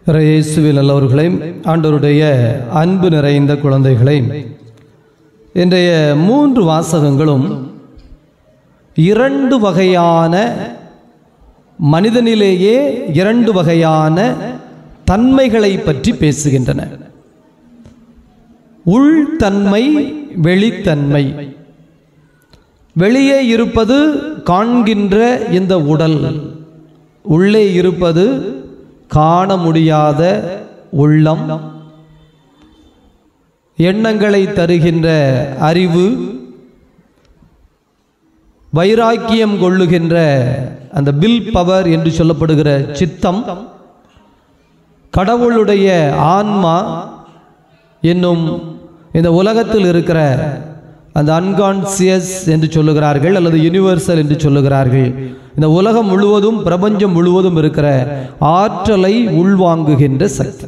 இயேசுவில் நல்லவர்களே, ஆண்டவருடைய அன்பு நிறைந்த குழந்தைகளை, இன்றைய 3 வாசகங்களும் 2 வகையான மனிதனிலேயே 2 வகையான தன்மைகளை பற்றி பேசுகின்றன. உள்தன்மை, வெளித்தன்மை. வெளியே இருப்பது காண்கின்ற இந்த உடல், உள்ளே இருப்பது காண முடியாத உள்ளம், எண்ணங்களை தருகின்ற அறிவு, வைராக்கியம் கொள்ளுகின்ற அந்த வில் பவர் என்று சொல்லப்படுகிற சித்தம், கடவுளுடைய ஆன்மா என்னும் இந்த உலகத்தில் இருக்கிற அந்த அன்கான்சியஸ் என்று சொல்லுகிறார்கள், அல்லது யூனிவர்சல் என்று சொல்லுகிறார்கள். இந்த உலகம் முழுவதும், பிரபஞ்சம் முழுவதும் இருக்கிற ஆற்றலை உள்வாங்குகின்ற சக்தி.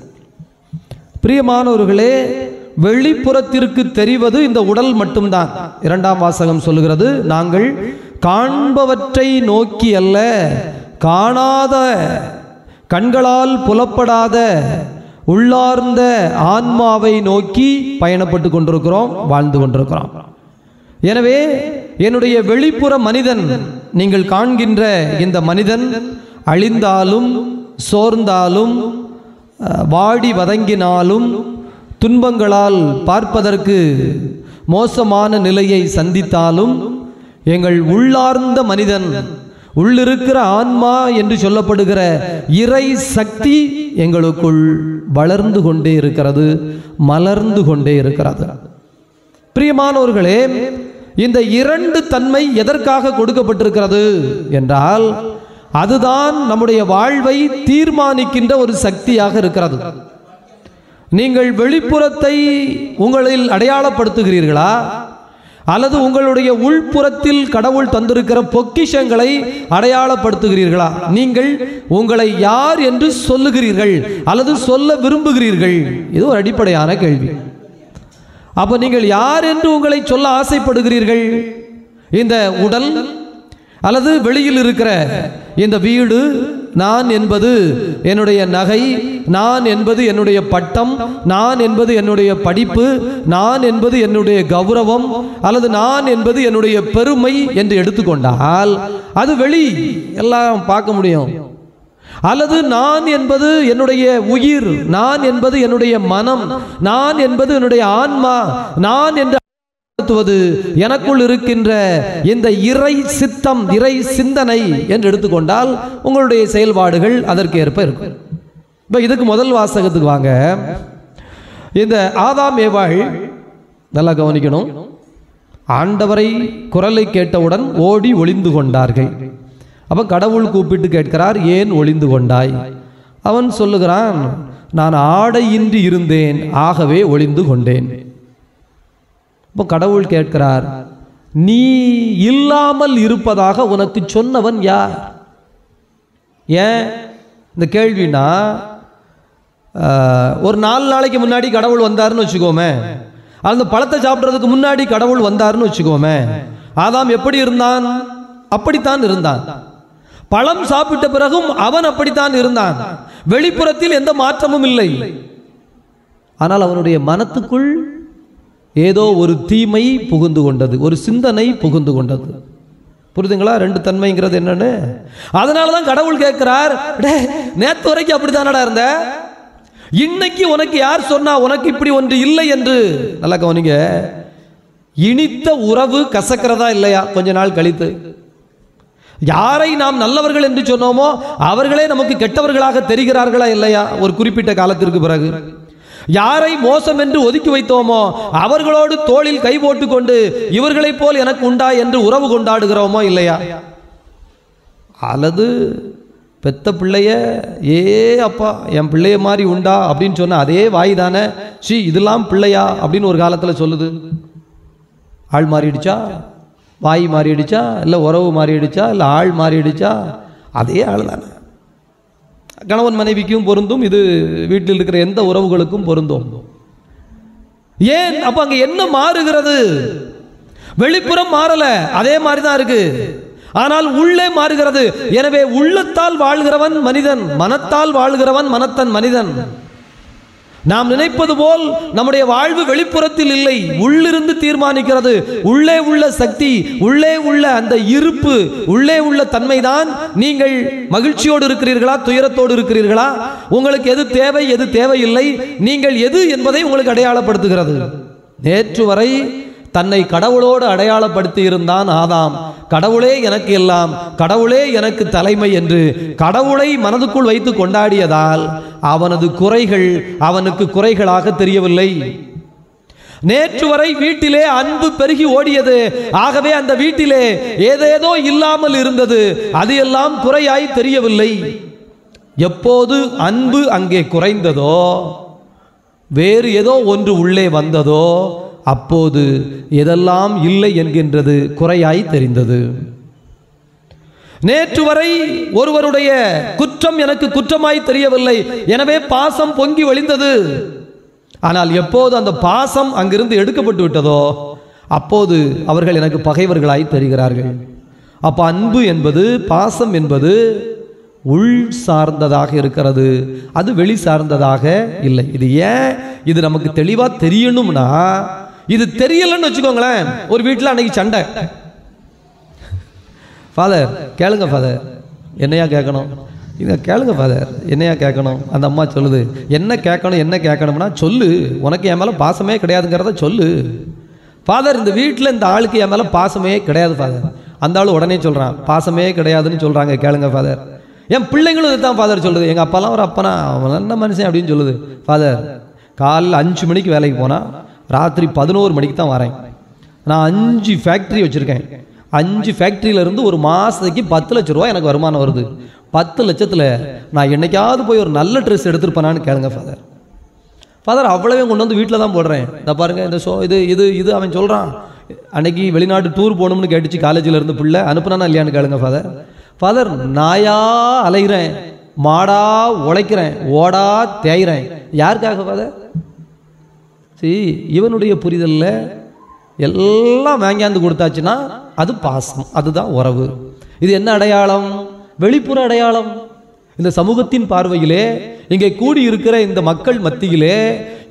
பிரியமானவர்களே, வெளிப்புறத்திற்கு தெரிவது இந்த உடல் மட்டும்தான். 2ஆம் வாசகம் சொல்லுகிறது, நாங்கள் காண்பவற்றை நோக்கி அல்ல, காணாத, கண்களால் புலப்படாத உள்ளார்ந்த ஆன்மாவை நோக்கி பயணப்பட்டு கொண்டிருக்கிறோம், வாழ்ந்து கொண்டிருக்கிறோம். எனவே என்னுடைய வெளிப்புற மனிதன், நீங்கள் காண்கின்ற இந்த மனிதன் அழிந்தாலும், சோர்ந்தாலும், வாடி வதங்கினாலும், துன்பங்களால் பார்ப்பதற்கு மோசமான நிலையை சந்தித்தாலும், எங்கள் உள்ளார்ந்த மனிதன், உள்ளிருக்கிற ஆன்மா என்று சொல்லப்படுகிற இறை சக்தி எங்களுக்குள் வளர்ந்து கொண்டே இருக்கிறது, மலர்ந்து கொண்டே இருக்கிறது. பிரியமானவர்களே, இந்த 2 தன்மை எதற்காக கொடுக்கப்பட்டிருக்கிறது என்றால், அதுதான் நம்முடைய வாழ்வை தீர்மானிக்கின்ற ஒரு சக்தியாக இருக்கிறது. நீங்கள் வெளிப்புறத்தை உங்களில் அடையாளப்படுத்துகிறீர்களா, அல்லது உங்களுடைய உள்புறத்தில் கடவுள் தந்திருக்கிற பொக்கிஷங்களை அடையாளப்படுத்துகிறீர்களா? நீங்கள் உங்களை யார் என்று சொல்லுகிறீர்கள் அல்லது சொல்ல விரும்புகிறீர்கள்? இது ஒரு அடிப்படையான கேள்வி. அப்ப நீங்கள் யார் என்று உங்களை சொல்ல ஆசைப்படுகிறீர்கள்? இந்த உடல் அல்லது வெளியில் இருக்கிற இந்த வீடு, நான் என்பது என்னுடைய நகை, நான் என்பது என்னுடைய பட்டம், நான் என்பது என்னுடைய படிப்பு, நான் என்பது என்னுடைய கௌரவம், அல்லது நான் என்பது என்னுடைய பெருமை என்று எடுத்துக்கொண்டால் அது வெளி, எல்லாம் பார்க்க முடியும். அல்லது நான் என்பது என்னுடைய உயிர், நான் என்பது என்னுடைய மனம், நான் என்பது என்னுடைய ஆன்மா, நான் என்று எனக்குள் இருக்கின்ற இந்த இறை சித்தம், இறை சிந்தனை என்று எடுத்துக்கொண்டால் உங்களுடைய செயல்பாடுகள் அதற்கு ஏற்ப இருக்கும். இப்ப இதுக்கு முதல் வாசகத்துக்கு வாங்க. இந்த ஆதாம் ஏவாள் நல்லா கவனிக்கணும். ஆண்டவரை குரலை கேட்டவுடன் ஓடி ஒளிந்து கொண்டார்கள். அப்ப கடவுள் கூப்பிட்டு கேட்கிறார், ஏன் ஒளிந்து கொண்டாய்? அவன் சொல்லுகிறான், நான் ஆடையின்றி இருந்தேன், ஆகவே ஒளிந்து கொண்டேன். இப்போ கடவுள் கேட்கிறார், நீ இல்லாமல் இருப்பதாக உனக்கு சொன்னவன் யார்? ஏன் இந்த கேள்வினா, ஒரு 4 நாளைக்கு முன்னாடி கடவுள் வந்தாருன்னு வச்சுக்கோமே, அந்த பழத்தை சாப்பிட்றதுக்கு முன்னாடி கடவுள் வந்தாருன்னு வச்சுக்கோமே, ஆதாம் எப்படி இருந்தான்? அப்படித்தான் இருந்தான். பழம் சாப்பிட்ட பிறகும் அவன் அப்படித்தான் இருந்தான். வெளிப்புறத்தில் எந்த மாற்றமும் இல்லை. ஆனால் அவனுடைய மனத்துக்குள் ஏதோ ஒரு தீமை புகுந்து கொண்டது, ஒரு சிந்தனை புகுந்து கொண்டது. புரியுதுங்களா 2 தன்மைங்கிறது என்னன்னு? அதனாலதான் கடவுள் கேட்கிறார், நேத்து வரைக்கும் அப்படித்தானடா இருந்த, இன்னைக்கு உனக்கு யார் சொன்னா உனக்கு இப்படி ஒன்று இல்லை என்று? நல்லா கவனிங்க. இனித்த உறவு கசக்கிறதா இல்லையா கொஞ்ச நாள் கழித்து? யாரை நாம் நல்லவர்கள் என்று சொன்னோமோ அவர்களே நமக்கு கெட்டவர்களாக தெரிகிறார்களா இல்லையா ஒரு குறிப்பிட்ட காலத்திற்கு பிறகு? யாரை மோசம் என்று ஒதுக்கி வைத்தோமோ அவர்களோடு தோளில் கை போட்டு கொண்டு இவர்களைப் போல் எனக்கு உண்டா என்று உறவு கொண்டாடுகிறோமோ இல்லையா? அல்லது பெத்த பிள்ளைய, ஏ அப்பா என் பிள்ளைய மாதிரி உண்டா அப்படின்னு சொன்ன அதே வாய் தானே, சி இதெல்லாம் பிள்ளையா அப்படின்னு ஒரு காலத்தில் சொல்லுது. ஆள் மாறிடுச்சா, வாய் மாறிடுச்சா, இல்லை உறவு மாறிடுச்சா, இல்லை ஆள் மாறிடுச்சா? அதே ஆள் தானே. கணவன் மனைவிக்கும் பொருந்தும், இது வீட்டில் இருக்கிற எந்த உறவுகளுக்கும் பொருந்தும். ஏன் அப்ப அங்க என்ன மாறுகிறது? வெளிப்புறம் மாறல, அதே மாதிரி தான் இருக்கு. ஆனால் உள்ளே மாறுகிறது. எனவே உள்ளத்தால் வாழ்கிறவன் மனிதன், மனத்தால் வாழ்கிறவன் மனத்தன் மனிதன். நாம் நினைப்பது போல் நம்முடைய வாழ்வு வெளிப்புறத்தில் இல்லை, உள்ளிருந்து தீர்மானிக்கிறது. உள்ளே உள்ள சக்தி, உள்ளே உள்ள அந்த இருப்பு, உள்ளே உள்ள தன்மைதான் நீங்கள் மகிழ்ச்சியோடு இருக்கிறீர்களா, துயரத்தோடு இருக்கிறீர்களா, உங்களுக்கு எது தேவை எது தேவையில்லை, நீங்கள் எது என்பதை உங்களுக்கு அடையாளப்படுத்துகிறது. நேற்று வரை தன்னை கடவுளோடு அடையாளப்படுத்தி இருந்தான் ஆதாம். கடவுளே எனக்கு எல்லாம், கடவுளே எனக்கு தலைமை என்று கடவுளை மனதுக்குள் வைத்து கொண்டாடியதால் அவனது குறைகள் அவனுக்கு குறைகளாக தெரியவில்லை. நேற்று வரை வீட்டிலே அன்பு பெருகி ஓடியது. ஆகவே அந்த வீட்டிலே ஏதேதோ இல்லாமல் இருந்தது, அது எல்லாம் குறையாய் தெரியவில்லை. எப்போது அன்பு அங்கே குறைந்ததோ, வேறு ஏதோ ஒன்று உள்ளே வந்ததோ, அப்போது எதெல்லாம் இல்லை என்கின்றது குறையாய் தெரிந்தது. நேற்று வரை ஒருவருடைய குற்றம் எனக்கு குற்றமாய் தெரியவில்லை, எனவே பாசம் பொங்கி வழிந்தது. ஆனால் எப்போது அந்த பாசம் அங்கிருந்து எடுக்கப்பட்டு விட்டதோ, அப்போது அவர்கள் எனக்கு பகைவர்களாய் தெரிகிறார்கள். அப்ப அன்பு என்பது, பாசம் என்பது உள் சார்ந்ததாக இருக்கிறது, அது வெளி சார்ந்ததாக இல்லை. இது ஏன் இது நமக்கு தெளிவா தெரியணும்னா, இது தெரியலன்னு வச்சுக்கோங்களேன். ஒரு வீட்டில் அன்னைக்கு சண்டை. ஃபாதர் கேளுங்க, ஃபாதர் என்னையா கேட்கணும், இதை கேளுங்க ஃபாதர் என்னையா கேட்கணும். அந்த அம்மா சொல்லுது, என்ன கேட்கணும் என்ன கேட்கணும்னா சொல்லு, உனக்கு என் மேலே பாசமே கிடையாதுங்கிறத சொல்லு. ஃபாதர் இந்த வீட்டில் இந்த ஆளுக்கு என் மேலே பாசமே கிடையாது ஃபாதர். அந்த ஆள் உடனே சொல்கிறான், பாசமே கிடையாதுன்னு சொல்கிறாங்க, கேளுங்க ஃபாதர். என் பிள்ளைங்களும் இதுதான் ஃபாதர் சொல்லுது. எங்கள் அப்பாலாம் ஒரு அப்பனா, அவன் நல்ல மனுஷன் அப்படின்னு சொல்லுது. ஃபாதர் காலையில் 5 மணிக்கு வேலைக்கு போனால் ராத்திரி 11 மணிக்கு தான் வரேன். நான் 5 ஃபேக்ட்ரி வச்சுருக்கேன். 5 ஃபேக்ட்ரியிலேருந்து ஒரு மாதத்துக்கு 10 லட்ச ரூபா எனக்கு வருமானம் வருது. 10 லட்சத்தில் நான் என்னைக்காவது போய் ஒரு நல்ல ட்ரெஸ் எடுத்துருப்பேனான்னு கேளுங்க ஃபாதர். ஃபாதர் அவ்வளவே கொண்டு வந்து வீட்டில் தான் போடுறேன். இந்த பாருங்கள் இந்த இது அவன் சொல்கிறான். அன்னைக்கு வெளிநாட்டு டூர் போகணும்னு கேட்டுச்சு காலேஜில் இருந்து பிள்ளை, அனுப்புனானா இல்லையான்னு கேளுங்க ஃபாதர். ஃபாதர் நாயா அலைகிறேன், மாடா உழைக்கிறேன், ஓடா தேய்கிறேன். யாருக்காக ஃபாதர்? சரி, இவனுடைய புரிதலில் எல்லாம் வாங்கியாந்து கொடுத்தாச்சுன்னா அது பாசம், அதுதான் உறவு. இது என்ன அடையாளம்? வெளிப்புற அடையாளம். இந்த சமூகத்தின் பார்வையிலே, இங்கே கூடி இருக்கிற இந்த மக்கள் மத்தியிலே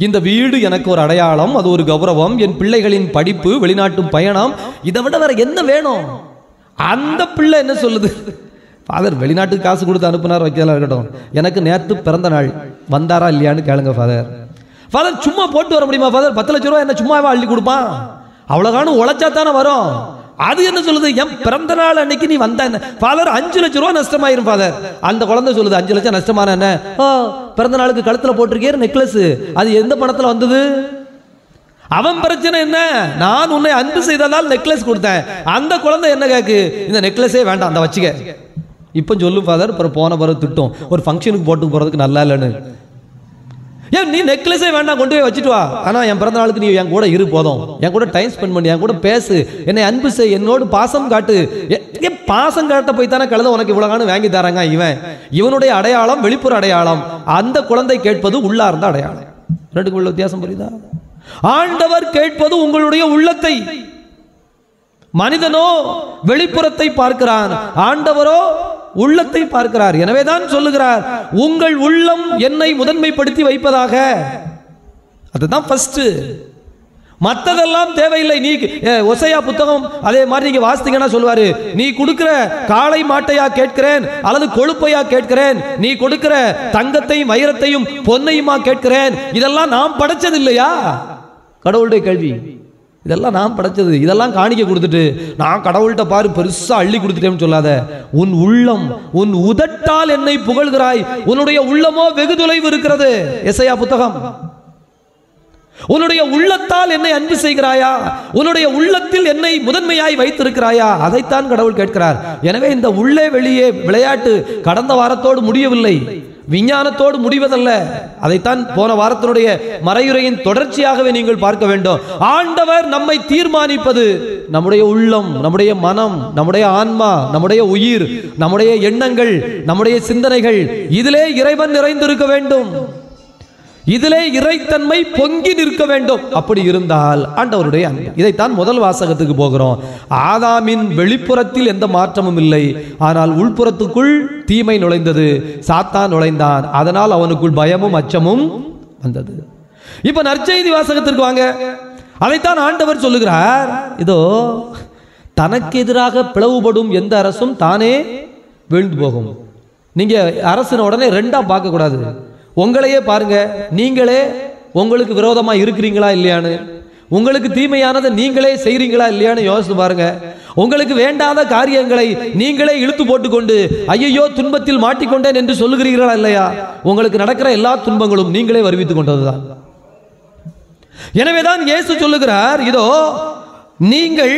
இந்த வீடு எனக்கு ஒரு அடையாளம், அது ஒரு கௌரவம், என் பிள்ளைகளின் படிப்பு, வெளிநாட்டு பயணம், இதை விட வேற என்ன வேணும்? அந்த பிள்ளை என்ன சொல்லுது? ஃபாதர் வெளிநாட்டுக்கு காசு கொடுத்து அனுப்புனார், வைக்கலாம் இருக்கட்டும், எனக்கு நேற்று பிறந்த நாள் வந்தாரா இல்லையான்னு கேளுங்க ஃபாதர். ஃபாதர் சும்மா போட்டு வர முடியுமா ஃபாதர்? 10 லட்ச ரூபா என்ன சும்மாவா அள்ளி கொடுப்பான்? அவ்வளோகானும் உழைச்சா தானே வரும். அது என்ன சொல்லுது? என் பிறந்த நாள் அன்னைக்கு நீ வந்தா என்ன ஃபாதர்? 5 லட்ச ரூபா நஷ்டமாயிரும் ஃபாதர். அந்த குழந்தை சொல்லுது 5 லட்சம் நஷ்டமான என்ன? பிறந்த நாளுக்கு கழுத்தில் போட்டிருக்கே நெக்லஸ், அது எந்த பணத்தில் வந்தது? அவன் பிரச்சனை என்ன? நான் உன்னை அன்பு செய்ததால் நெக்லஸ் கொடுத்தேன். அந்த குழந்தை என்ன கேக்கு? இந்த நெக்லஸே வேண்டாம், அந்த வச்சுக்க. இப்போ சொல்லு ஃபாதர், அப்புறம் போன பிறகு திட்டம், ஒரு ஃபங்க்ஷனுக்கு போட்டு போகிறதுக்கு நல்லா இல்லைன்னு. ஏன் நீ நெக்லஸே வேண்டாம், கொண்டு போய் வச்சுட்டு வா. ஆனால் என் பிறந்த நாளுக்கு நீ என் கூட இரு, போதும், என் கூட டைம் ஸ்பெண்ட் பண்ணி, என் கூட பேசு, என்னை அன்பு செய், என்னோடு பாசம் காட்டு. பாசம் காட்ட போய் தானே கழுத உனக்கு இவ்வளவு வாங்கி தராங்க. இவனுடைய அடையாளம் வெளிப்புற அடையாளம், அந்த குழந்தை கேட்பது உள்ளார்ந்த அடையாளம். ரெண்டுக்கு உள்ள வித்தியாசம் புரியுதா? ஆண்டவர் கேட்பது உங்களுடைய உள்ளத்தை. மனிதனோ வெளிப்புறத்தை பார்க்கிறான், ஆண்டவரோ உள்ளத்தை பார்க்கிறார். எனவேதான் சொல்லுகிறார், உங்கள் உள்ளம் என்னை முதன்மைப்படுத்தி வைப்பதாக. அதுதான் ஃபர்ஸ்ட். மற்றதெல்லாம் தேவையில்லை. நீ ஒசையா புத்தகம் அதே மாதிரி நீங்க வாசித்தீங்கன்னா சொல்லுவாரு, நீ கொடுக்கிற காளை மாட்டையா கேட்கிறேன் அல்லது கொழுப்பையா கேட்கிறேன், நீ கொடுக்கிற தங்கத்தையும் வைரத்தையும் பொன்னையுமா கேட்கிறேன், இதெல்லாம் நாம் படைச்சது இல்லையா? கடவுளுடைய கேள்வி. இதெல்லாம் நான் படைச்சது, இதெல்லாம் காணிக்க கொடுத்துட்டு நான் கடவுள்கிட்ட பாரு பெருசா அள்ளி கொடுத்துட்டேன்னு சொல்லாத. உன் உள்ளம், உன் உதட்டால் என்னை புகழ்கிறாய், உன்னுடைய உள்ளமோ வெகு தொலைவு இருக்கிறது. எசையா புத்தகம். உன்னுடைய உள்ளத்தால் என்னை அன்பு செய்கிறாயா? உன்னுடைய உள்ளத்தில் என்னை முதன்மையாய் வைத்திருக்கிறாயா? அதைத்தான் கடவுள் கேட்கிறார். எனவே இந்த உள்ளே வெளியே விளையாட்டு கடந்த வாரத்தோடு முடியவில்லை, விஞ்ஞானத்தோடு முடிவதல்ல. அதைத்தான் போன வாரத்தினுடைய மறையுரையின் தொடர்ச்சியாகவே நீங்கள் பார்க்க வேண்டும். ஆண்டவர் நம்மை தீர்மானிப்பது நம்முடைய உள்ளம், நம்முடைய மனம், நம்முடைய ஆன்மா, நம்முடைய உயிர், நம்முடைய எண்ணங்கள், நம்முடைய சிந்தனைகள். இதிலே இறைவன் நிறைந்திருக்க வேண்டும். இதிலே இறைத்தன்மை பொங்கி நிற்க வேண்டும். அப்படி இருந்தால் ஆண்டவருடைய அன்பு. இதைத்தான் முதல் வாசகத்துக்கு போகிறோம். ஆதாமின் வெளிப்புறத்தில் எந்த மாற்றமும் இல்லை, ஆனால் உள்புறத்துக்குள் தீமை நுழைந்தது, சாத்தான் நுழைந்தான். அதனால் அவனுக்குள் பயமும் அச்சமும் வந்தது. இப்ப நற்செய்தி வாசகத்திற்கு வாங்க. அதைத்தான் ஆண்டவர் சொல்லுகிறார். இதோ தனக்கு எதிராக பிளவுபடும் எந்த அரசும் தானே வீழ்ந்து போகும். நீங்க அரசின உடனே ரெண்டா பார்க்க கூடாது. உங்களையே பாருங்க, நீங்களே உங்களுக்கு விரோதமா இருக்கிறீங்களா இல்லையான்னு, உங்களுக்கு தீமையானதை நீங்களே செய்றீங்களா இல்லையான்னு யோசித்து பாருங்க. உங்களுக்கு வேண்டாத காரியங்களை நீங்களே இழுத்து போட்டுக்கொண்டு ஐயோ துன்பத்தில் மாட்டிக்கொண்டேன் என்று சொல்லுகிறீர்களா இல்லையா? உங்களுக்கு நடக்கிற எல்லா துன்பங்களும் நீங்களே வருவித்துக் கொண்டதுதான். எனவேதான் இயேசு சொல்லுகிறார், இதோ நீங்கள்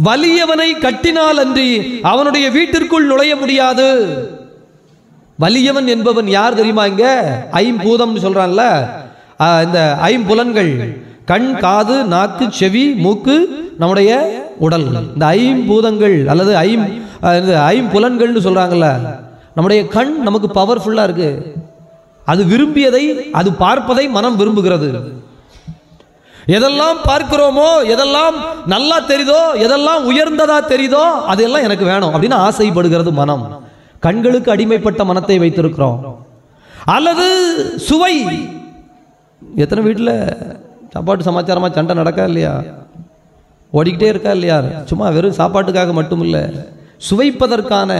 வலியவனை கட்டினால் அன்றி அவனுடைய வீட்டிற்குள் நுழைய முடியாது. வலியவன் என்பவன் யார் தெரியுமா? இங்க ஐம்பூதம் சொல்றான்ல, இந்த ஐம்புலன்கள், கண், காது, நாக்கு, செவி, மூக்கு, நம்முடைய உடல். இந்த ஐம்பூதங்கள் அல்லது ஐம்புலன்கள் சொல்றாங்கல்ல. நம்முடைய கண் நமக்கு பவர்ஃபுல்லா இருக்கு. அது விரும்பியதை, அது பார்ப்பதை மனம் விரும்புகிறது. எதெல்லாம் பார்க்கிறோமோ, எதெல்லாம் நல்லா தெரியுதோ, எதெல்லாம் உயர்ந்ததா தெரியுதோ அதெல்லாம் எனக்கு வேணும் அப்படின்னு ஆசைப்படுகிறது மனம். கண்களுக்கு அடிமைப்பட்ட மனத்தை வைத்திருக்கிறோம். அல்லது சுவை. எத்தனை வீட்டில் சாப்பாட்டு சமாச்சாரமா சண்டை நடக்கா இல்லையா? ஓடிக்கிட்டே இருக்கா இல்லையா? சும்மா வெறும் சாப்பாட்டுக்காக மட்டும் இல்லை, சுவைப்பதற்கான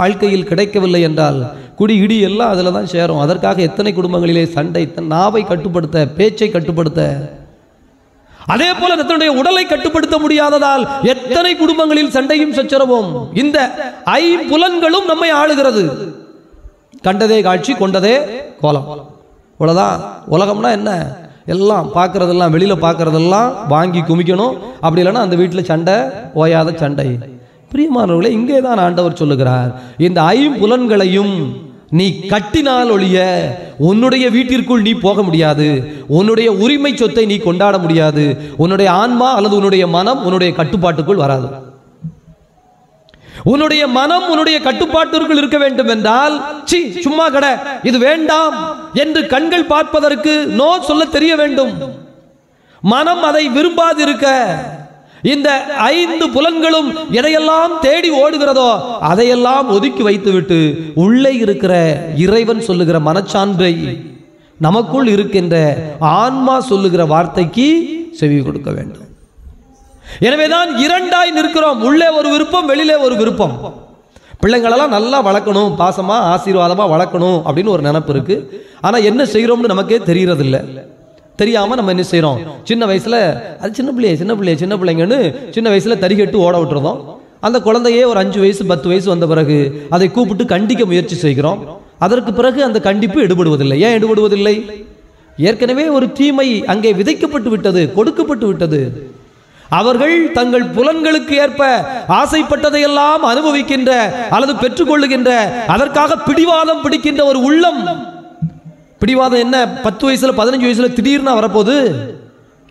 வாழ்க்கையில் கிடைக்கவில்லை என்றால் குடி இடி எல்லாம் அதில் தான் சேரும். அதற்காக எத்தனை குடும்பங்களிலே சண்டை, நாவை கட்டுப்படுத்த, பேச்சை கட்டுப்படுத்த. அதே போல தன்னுடைய உடலை கட்டுப்படுத்த முடியாததால் எத்தனை குடும்பங்களில் சண்டையும் சச்சரவும். இந்த ஐம்புலன்களும் நம்மை ஆளுகிறது. கண்டதே காட்சி, கொண்டதே கோலம். அவ்வளவுதான். உலகம்னா என்ன? எல்லாம் பார்க்கறதெல்லாம், வெளியில பார்க்கறதெல்லாம் வாங்கி குமிக்கணும். அப்படி இல்லைன்னா அந்த வீட்டில் சண்டை, ஓயாத சண்டை. பிரியமானவர்களே, இங்கே தான் ஆண்டவர் சொல்லுகிறார், இந்த ஐம்புலன்களையும் நீ கட்டினால் ஒழிய உன்னுடைய வீட்டிற்குள் நீ போக முடியாது. உன்னுடைய உரிமை சொத்தை நீ கொண்டாட முடியாது. உன்னுடைய ஆன்மா அல்லது உன்னுடைய மனம் உன்னுடைய கட்டுப்பாட்டுக்குள் வராது. உன்னுடைய மனம் உன்னுடைய கட்டுப்பாட்டிற்குள் இருக்க வேண்டும் என்றால், சும்மா கடை, இது வேண்டாம் என்று கண்கள் பார்ப்பதற்கு நோ சொல்ல தெரிய வேண்டும். மனம் அதை விரும்பாது இருக்க இந்த ஐந்து புலன்களும் எதையெல்லாம் தேடி ஓடுகிறதோ அதையெல்லாம் ஒதுக்கி வைத்துவிட்டு உள்ளே இருக்கிற இறைவன் சொல்லுகிற மனச்சான்றை, நமக்குள் இருக்கின்ற ஆன்மா சொல்லுகிற வார்த்தைக்கு செவி கொடுக்க வேண்டும். எனவேதான் இரண்டாய் நிற்கிறோம். உள்ளே ஒரு விருப்பம், வெளியிலே ஒரு விருப்பம். பிள்ளைங்களெல்லாம் நல்லா வளர்க்கணும், பாசமா ஆசீர்வாதமா வளர்க்கணும் அப்படின்னு ஒரு நினைப்பு இருக்கு. ஆனா என்ன செய்யறோம்னு நமக்கே தெரியறதில்லை. தெரியாம நம்ம என்ன செய்யறோம்? சின்ன வயசுல அது சின்ன பிள்ளைங்கன்னு சின்ன வயசுல தறிகட்டு ஓட விட்டுறோம். அந்த குழந்தையே ஒரு 5 வயசு 10 வயசு வந்த பிறகு அதை கூப்பிட்டு கண்டிக்க முயற்சி செய்கிறோம். அதற்கு பிறகு அந்த கண்டிப்பு எடுபடுவதில்லை. ஏன் எடுபடுவதில்லை? ஏற்கனவே ஒரு தீமை அங்கே விதைக்கப்பட்டு விட்டது, கொடுக்கப்பட்டு விட்டது. அவர்கள் தங்கள் புலன்களுக்கு ஏற்ப ஆசைப்பட்டதையெல்லாம் அனுபவிக்கின்ற அல்லது பெற்றுக்கொள்ளுகின்ற, அதற்காக பிடிவாதம் பிடிக்கின்ற ஒரு உள்ளம். பிடிவாதம் என்ன? 10 வயசுல 15 வயசுல திடீர்னு வரப்போது?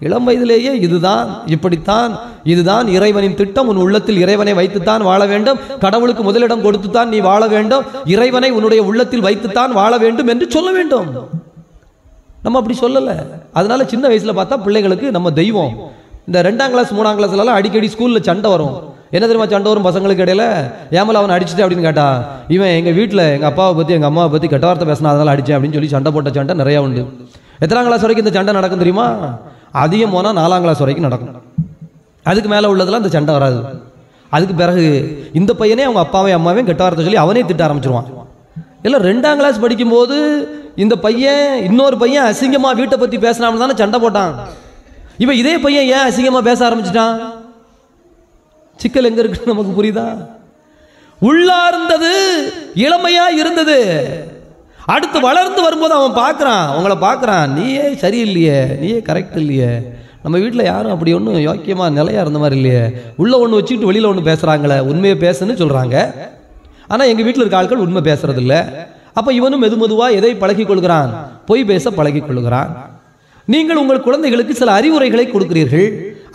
இளம் வயதிலேயே இதுதான், இப்படித்தான், இதுதான் இறைவனின் திட்டம். உன் உள்ளத்தில் இறைவனை வைத்துத்தான் வாழ வேண்டும். கடவுளுக்கு முதலிடம் கொடுத்துத்தான் நீ வாழ வேண்டும். இறைவனை உன்னுடைய உள்ளத்தில் வைத்துத்தான் வாழ வேண்டும் என்று சொல்ல வேண்டும். நம்ம அப்படி சொல்லல. அதனால சின்ன வயசுல பார்த்தா பிள்ளைகளுக்கு நம்ம தெய்வம். இந்த 2ஆம் கிளாஸ் 3ஆம் கிளாஸ்ல அடிக்கடி ஸ்கூல்ல சண்டை வரும். என்ன தெரியுமா சண்டை வரும் பசங்களுக்கு இடையில? ஏமல அவன் அடிச்சுட்டு அப்படின்னு கேட்டா, இவன் எங்க வீட்டில் எங்க அப்பாவை பத்தி எங்க அம்மாவை பத்தி கெட்ட வார்த்தை பேசினா அதனால அடிச்சேன் அப்படின்னு சொல்லி சண்டை போட்ட சண்டை நிறைய உண்டு. எத்தனாம் கிளாஸ் வரைக்கும் இந்த சண்டை நடக்கும் தெரியுமா? அதிகம் போனா 4ஆம் கிளாஸ் வரைக்கும் நடக்கும். அதுக்கு மேல உள்ளதெல்லாம் இந்த சண்டை வராது. அதுக்கு பிறகு இந்த பையனே அவங்க அப்பாவையும் அம்மாவையும் கெட்ட வார்த்தை சொல்லி அவனே திட்ட ஆரம்பிச்சிருவான். இல்லை 2ஆம் கிளாஸ் படிக்கும் போது இந்த பையன் இன்னொரு பையன் அசிங்கமா வீட்டை பத்தி பேசினான்னு தானே சண்டை போட்டான். இப்ப இதே பையன் ஏன் அசிங்கமா பேச ஆரம்பிச்சிட்டான்? சிக்கல் எங்க இருக்கு நமக்கு புரியுதா? உள்ளார்ந்தது இளமையா இருந்தது. அடுத்து வளர்ந்து வரும்போது அவன் பார்க்கறான், உங்களை பார்க்கறான், நீயே சரியில்லையே, நீயே கரெக்ட் இல்லையே, நம்ம வீட்டில் யாரும் அப்படி ஒன்றும் யோக்கியமா நிலையா இருந்த மாதிரி இல்லையே, உள்ள ஒன்று வச்சுக்கிட்டு வெளியில ஒன்று பேசுறாங்களே, உண்மையை பேசுன்னு சொல்றாங்க. ஆனா எங்க வீட்டில் இருக்க ஆட்கள் உண்மை பேசுறது இல்லை. அப்ப இவனும் மெதுவா எதை பழகி கொள்கிறான்? பொய் பேச பழகி கொள்கிறான். நீங்கள் உங்கள் குழந்தைகளுக்கு சில அறிவுரைகளை கொடுக்கிறீர்கள்.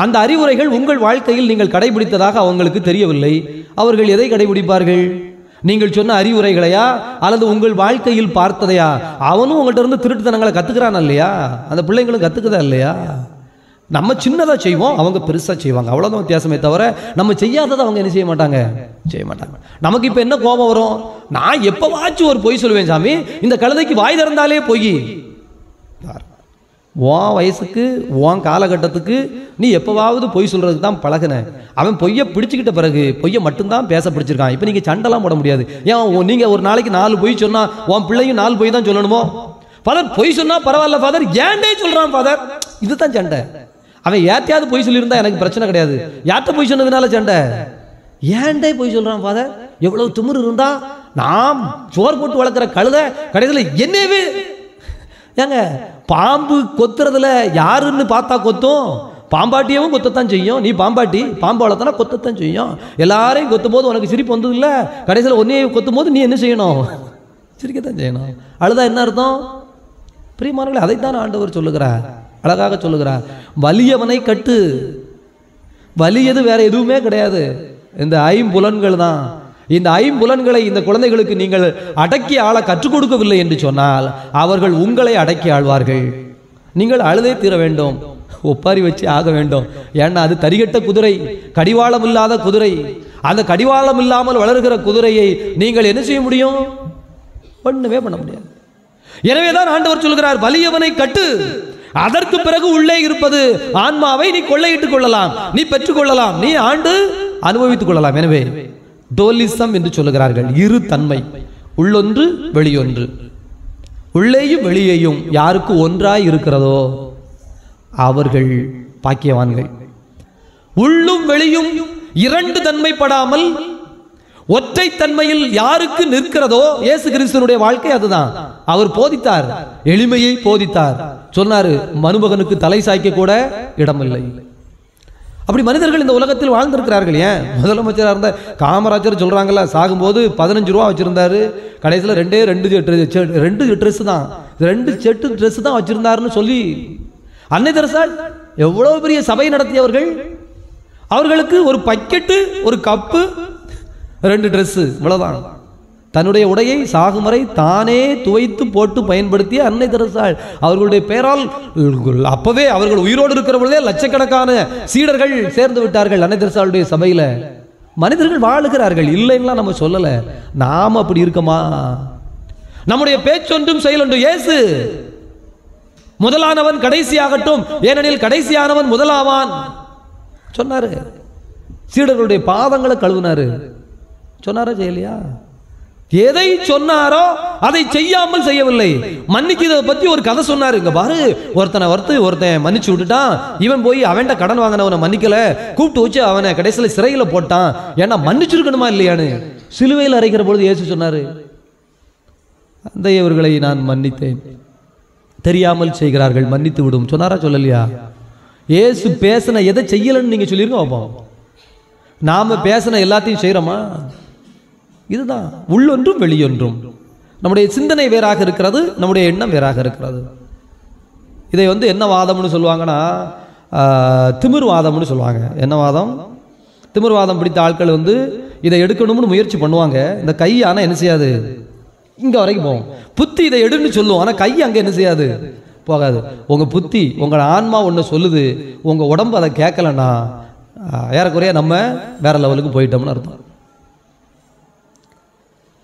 அந்த அறிவுரைகள் உங்கள் வாழ்க்கையில் நீங்கள் கடைபிடித்ததாக அவங்களுக்கு தெரியவில்லை. அவர்கள் எதை கடைபிடிப்பார்கள்? நீங்கள் சொன்ன அறிவுரைகளையா அல்லது உங்கள் வாழ்க்கையில் பார்த்ததையா? அவனும் உங்கள்கிட்ட இருந்து திருட்டுத்தனங்களை கத்துக்கிறான் இல்லையா? அந்த பிள்ளைங்களும் கத்துக்குதா இல்லையா? நம்ம சின்னதா செய்வோம், அவங்க பெருசா செய்வாங்க, அவ்வளவுதான் வித்தியாசமே தவிர நம்ம செய்யாததை அவங்க என்ன செய்ய மாட்டாங்க. நமக்கு இப்ப என்ன கோபம் வரும்? நான் எப்பவாச்சும் ஒரு பொய் சொல்லுவேன் சாமி, இந்த கழுதைக்கு வாய் திறந்தாலே பொய். உன் வயசுக்கு உன் காலகட்டத்துக்கு நீ எப்பவாவது பொய் சொல்றதுக்கு தான் பழகுன. அவன் பொய்யை பிடிச்சுக்கிட்ட பிறகு பொய்யை மட்டும்தான் பேச பிடிச்சிருக்கான். இப்ப நீங்க சண்டெல்லாம் போட முடியாது. ஏன் நீங்க ஒரு நாளைக்கு 4 பொய் சொன்னா உன் பிள்ளையும் 4 பொய் தான் சொல்லணுமோ? ஃபாதர் பொய் சொன்னா பரவாயில்ல ஃபாதர், ஏன்டே சொல்றான் ஃபாதர், இதுதான் சண்டை. அவன் யார்ட்டையாவது பொய் சொல்லியிருந்தா எனக்கு பிரச்சனை கிடையாது. யார்கிட்ட பொய் சொன்னதுனால சண்டை. ஏன்டே பொய் சொல்றான் ஃபாதர், எவ்வளவு திமிரு இருந்தா நாம் சோறு போட்டு வளர்க்குற கழுதை கடைசியில் என்னவே. ஏங்க பாம்பு கொத்துறதுல யாருன்னு பார்த்தா கொத்தும்? பாம்பாட்டியவும் கொத்தத்தான் செய்யும். நீ பாம்பாட்டி, பாம்பு வளர்த்தனா கொத்தத்தான் செய்யும். எல்லாரையும் கொத்தும் போது உனக்கு சிரிப்பு வந்தது இல்லை, கடைசியில் ஒன்னே கொத்தும் போது நீ என்ன செய்யணும்? சிரிக்கத்தான் செய்யணும். அழுதா என்ன அர்த்தம்? பிரியமானவர்களே, அதைத்தான் ஆண்டவர் சொல்லுகிறார், அழகாக சொல்லுகிறார். வலியவனை கட்டு. வலியது வேற எதுவுமே கிடையாது, இந்த 5 புலன்கள் தான். இந்த 5 புலன்களை இந்த குழந்தைகளுக்கு நீங்கள் அடக்கி ஆள கற்றுக் கொடுக்கவில்லை என்று சொன்னால் அவர்கள் உங்களை அடக்கி ஆழ்வார்கள். நீங்கள் அழுதே தீர வேண்டும், ஒப்பாரி வச்சு ஆக வேண்டும். ஏன்னா அது தரிகட்ட குதிரை, கடிவாளம் இல்லாத குதிரை. அந்த கடிவாளம் இல்லாமல் வளர்கிற குதிரையை நீங்கள் என்ன செய்ய முடியும்? ஒண்ணுமே பண்ண முடியாது. எனவேதான் ஆண்டவர் சொல்கிறார், வலியவனை கட்டு, அதற்கு பிறகு உள்ளே இருப்பது ஆன்மாவை நீ கொள்ளையிட்டுக் கொள்ளலாம், நீ பெற்றுக் கொள்ளலாம், நீ ஆண்டு அனுபவித்துக் கொள்ளலாம். எனவே டோலிசம் என்று சொல்லுகிறார்கள், இரு தன்மை, உள்ளொன்று வெளியொன்று. உள்ளேயும் வெளியேயும் யாருக்கு ஒன்றாய் இருக்கிறதோ அவர்கள் பாக்கியவான்கள். உள்ளும் வெளியும் 2 தன்மைப்படாமல் ஒற்றை தன்மையில் யாருக்கு நிற்கிறதோ, இயேசு கிறிஸ்துவினுடைய வாழ்க்கை அதுதான். அவர் போதித்தார், எளிமையை போதித்தார். சொன்னாரு, மனுமகனுக்கு தலை சாய்க்க கூட இடமில்லை. அப்படி மனிதர்கள் இந்த உலகத்தில் வாழ்ந்திருக்கிறார்கள். ஏன் முதலமைச்சராக இருந்த காமராஜர் சொல்றாங்கல்ல, சாகும்போது 15 ரூபா வச்சிருந்தாரு, கடைசியில் 2 ட்ரெஸ் தான், 2 செட்டு ட்ரெஸ் தான் வச்சிருந்தாருன்னு சொல்லி அன்னை தெரசாள் எவ்வளவு பெரிய சபை நடத்தியவர்கள். அவர்களுக்கு ஒரு பக்கெட்டு, ஒரு கப்பு, 2 ட்ரெஸ், இவ்வளவுதான். தன்னுடைய உடையை சாகும் வரை தானே துவைத்து போட்டு பயன்படுத்திய அன்னை தெரசாள். அவர்களுடைய பெயரால் அப்பவே அவர்கள் உயிரோடு இருக்கிற பொழுதே லட்சக்கணக்கான சீடர்கள் சேர்ந்து விட்டார்கள் அன்னை தெரசாளுடைய சபையில. மனிதர்கள் வாழுகிறார்கள், இல்லைன்னா நம்ம சொல்லல. நாம அப்படி இருக்கமா? நம்முடைய பேச்சொன்றும் செயலொன்றும். இயேசு முதலானவன் கடைசியாகட்டும், ஏனெனில் கடைசியானவன் முதலாவான் சொன்னாரு. சீடர்களுடைய பாதங்களை கழுவினாரு. சொன்னாரா செய்யலையா? எதை சொன்னாரோ அதை செய்யாமல் செய்யவில்லை. மன்னிக்கிறத பத்தி ஒரு கதை சொன்னாரு. இங்க பாரு, ஒருத்தன் மன்னிச்சு விட்டுட்டான், இவன் போய் அவன்கிட்ட கடன் வாங்கினவனை மன்னிக்கல, கூப்பிட்டு வச்சு அவனை கடைசியில் சிறையில போட்டான். ஏன்னா மன்னிச்சிருக்கணுமா இல்லையான்னு சிலுவையில் அறைக்கிற பொழுது இயேசு சொன்னாரு, அந்த இவர்களை நான் மன்னித்தேன், தெரியாமல் செய்கிறார்கள், மன்னித்து விடும் சொன்னாரா சொல்லலையா? இயேசு பேசின எதை செய்யலன்னு நீங்க சொல்லிருங்க பாப்போம். நாம பேசின எல்லாத்தையும் செய்யறோமா? இதுதான் உள்ளொன்றும் வெளியொன்றும். நம்முடைய சிந்தனை வேறாக இருக்கிறது, நம்முடைய எண்ணம் வேறாக இருக்கிறது. இதை என்ன வாதம்னு சொல்லுவாங்கன்னா, திமிர்வாதம்னு சொல்லுவாங்க. என்ன வாதம்? திமிர்வாதம் பிடித்த ஆட்கள் இதை எடுக்கணும்னு முயற்சி பண்ணுவாங்க. இந்த கை ஆனா என்ன செய்யாது, இங்க வரைக்கும் போகும். புத்தி இதை எடுன்னு சொல்லுவோம், ஆனா கை அங்க என்ன செய்யாது, போகாது. உங்க புத்தி, உங்க ஆன்மா ஒண்ணு சொல்லுது, உங்க உடம்பு அதை கேட்கலன்னா ஏறக்குறைய நம்ம வேற லெவலுக்கு போயிட்டோம்னு அர்த்தம்.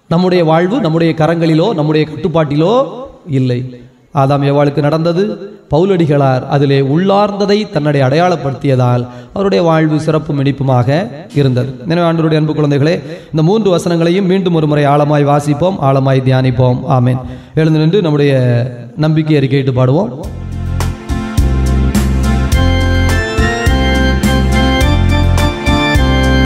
நம்முடைய வாழ்வு நம்முடைய கரங்களிலோ நம்முடைய கட்டுப்பாட்டிலோ இல்லை. ஆதாம் ஏவாளுக்கு நடந்தது, பவுலடிகளார் அதிலே உள்ளார்ந்ததை தன்னுடைய அடையாளப்படுத்தியதால் அவருடைய வாழ்வு சிறப்பும் இனிப்புமாக இருந்தது. எனவே ஆண்டவருடைய அன்பு குழந்தைகளே, இந்த 3 வசனங்களையும் மீண்டும் ஒரு முறை ஆழமாய் வாசிப்போம், ஆழமாய் தியானிப்போம். ஆமென். எழுந்து நின்று நம்முடைய நம்பிக்கை அறிக்கையிட்டு பாடுவோம்.